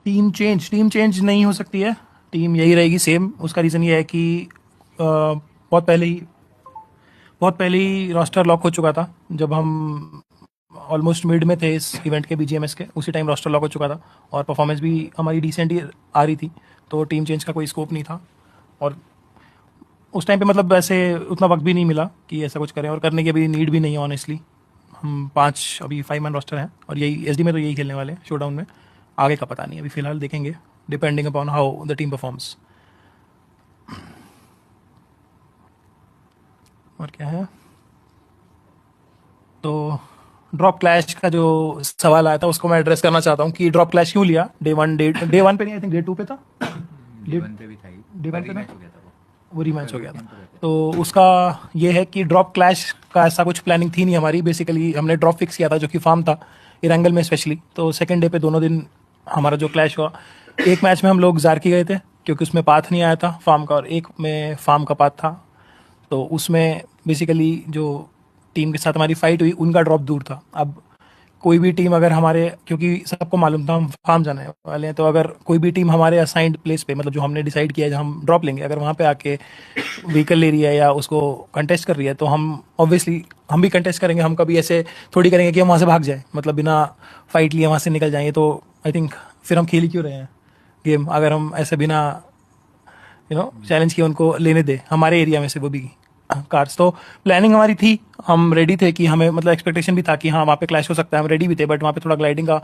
Team change नहीं हो सकती है। टीम यही रहेगी सेम। उसका रीज़न ये है कि बहुत पहले ही रोस्टर लॉक हो चुका था। जब हम ऑलमोस्ट मिड में थे इस इवेंट के, बीजीएमएस के, उसी टाइम रोस्टर लॉक हो चुका था और परफॉर्मेंस भी हमारी डिसेंट ही आ रही थी। तो टीम चेंज का कोई स्कोप नहीं था। और उस टाइम पे मतलब वैसे उतना वक्त भी नहीं मिला कि ऐसा कुछ करें, और करने की अभी नीड भी नहीं है ऑनेस्टली। हम 5 अभी 5 मैन रोस्टर हैं और यही एसडी में तो यही खेलने वाले हैं शोडाउन में। आगे का पता नहीं, अभी फिलहाल देखेंगे depending upon how the team performs. और क्या है, तो ड्रॉप क्लैश का जो सवाल आया था उसको मैं एड्रेस करना चाहता हूँ कि ड्रॉप क्लैश क्यों लिया। डे 1 पे नहीं, आई थिंक डे 2 पे था। डे वन पे भी था ही, डे 1 पे था, रीमैच हो गया था वो रीमैच हो सर्वर गया था। गेम तो रहते थे। तो उसका ये है कि ड्रॉप क्लैश का ऐसा कुछ प्लानिंग थी नहीं हमारी। बेसिकली हमने ड्रॉप फिक्स किया था जो कि फार्म था इरंगल में स्पेशली। तो सेकंड डे पे दोनों दिन हमारा जो क्लैश हुआ, एक मैच में हम लोग जारकी गए थे क्योंकि उसमें पाथ नहीं आया था फार्म का, और एक में फार्म का पाथ था। तो उसमें बेसिकली जो टीम के साथ हमारी फाइट हुई उनका ड्रॉप दूर था। अब कोई भी टीम अगर हमारे, क्योंकि सबको मालूम था हम फार्म जाने वाले हैं, तो अगर कोई भी टीम हमारे असाइंड प्लेस पे, मतलब जो हमने डिसाइड किया है जहाँ हम ड्रॉप लेंगे, अगर वहाँ पे आके व्हीकल ले रही है या उसको कंटेस्ट कर रही है, तो हम ऑब्वियसली हम भी कंटेस्ट करेंगे। हम कभी ऐसे थोड़ी करेंगे कि हम वहाँ से भाग जाए, मतलब बिना फाइट लिए वहाँ से निकल जाएंगे। तो आई थिंक फिर हम खेल ही क्यों रहे हैं गेम, अगर हम ऐसे बिना चैलेंज किए उनको लेने दे हमारे एरिया में से, वो भी कार्स। तो प्लानिंग हमारी थी, हम रेडी थे कि हमें, मतलब एक्सपेक्टेशन भी था कि हाँ वहाँ पे क्लैश हो सकता है, हम रेडी भी थे। बट वहाँ पे थोड़ा ग्लाइडिंग का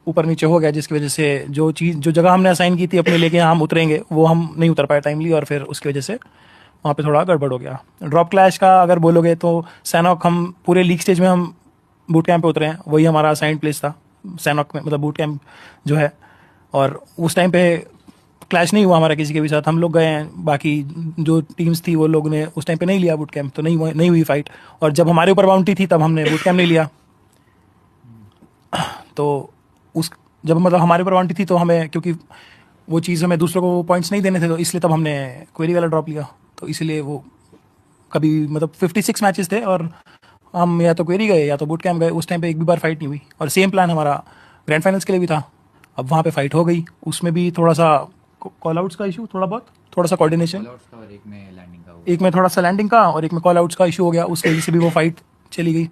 ऊपर नीचे हो गया, जिसकी वजह से जो जगह हमने असाइन की थी अपने लेके यहाँ हम उतरेंगे, वो हम नहीं उतर पाए टाइमली, और फिर उसकी वजह से वहाँ पे थोड़ा गड़बड़ हो गया। ड्रॉप क्लैश का अगर बोलोगे तो सैनॉक, हम पूरे लीग स्टेज में हम बूट कैंप पे उतरे हैं, वही हमारा असाइंड प्लेस था सैनॉक में, मतलब बूट कैंप जो है। और उस टाइम पे क्लैश नहीं हुआ हमारा किसी के भी साथ, हम लोग गए हैं। बाकी जो टीम्स थी वो लोग ने उस टाइम पे नहीं लिया बूट कैंप, तो नहीं हुई फाइट। और जब हमारे ऊपर बाउंटी थी तब हमने बूट कैंप नहीं लिया। तो उस जब मतलब हमारे ऊपर बाउंटी थी तो हमें, क्योंकि वो चीज़ हमें दूसरों को पॉइंट्स नहीं देने थे, तो इसलिए तब हमने क्वेरी वाला ड्रॉप लिया। तो इसलिए वो कभी, मतलब 56 मैचेस थे और हम या तो क्वेरी गए या तो बूट कैंप गए। उस टाइम पे एक भी बार फाइट नहीं हुई, और सेम प्लान हमारा ग्रैंड फाइनल्स के लिए भी था। अब वहाँ पे फाइट हो गई, उसमें भी थोड़ा सा कॉल आउट्स का इशू, थोड़ा सा कोऑर्डिनेशन, ऑल आउट्स का और एक में लैंडिंग का एक हुआ। में थोड़ा सा लैंडिंग का और एक में कॉल आउट्स का इशू हो गया, उसकी वजह से भी वो फाइट चली गई।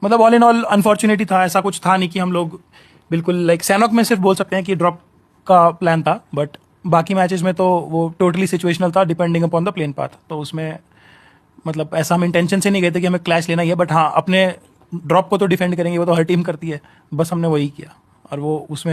मतलब ऑल इन ऑल अनफॉर्चुनेटली था, ऐसा कुछ था नहीं कि हम लोग बिल्कुल लाइक सैनॉक में सिर्फ बोल सकते हैं कि ड्रॉप का प्लान था। बट बाकी मैचेस में तो वो टोटली सिचुएशनल था, depending upon the plain path. तो उसमें मतलब ऐसा हम इंटेंशन से नहीं गए थे कि हमें क्लैश लेना ही है, बट हाँ अपने ड्रॉप को तो डिफेंड करेंगे, वो तो हर टीम करती है। बस हमने वही किया और वो उसमें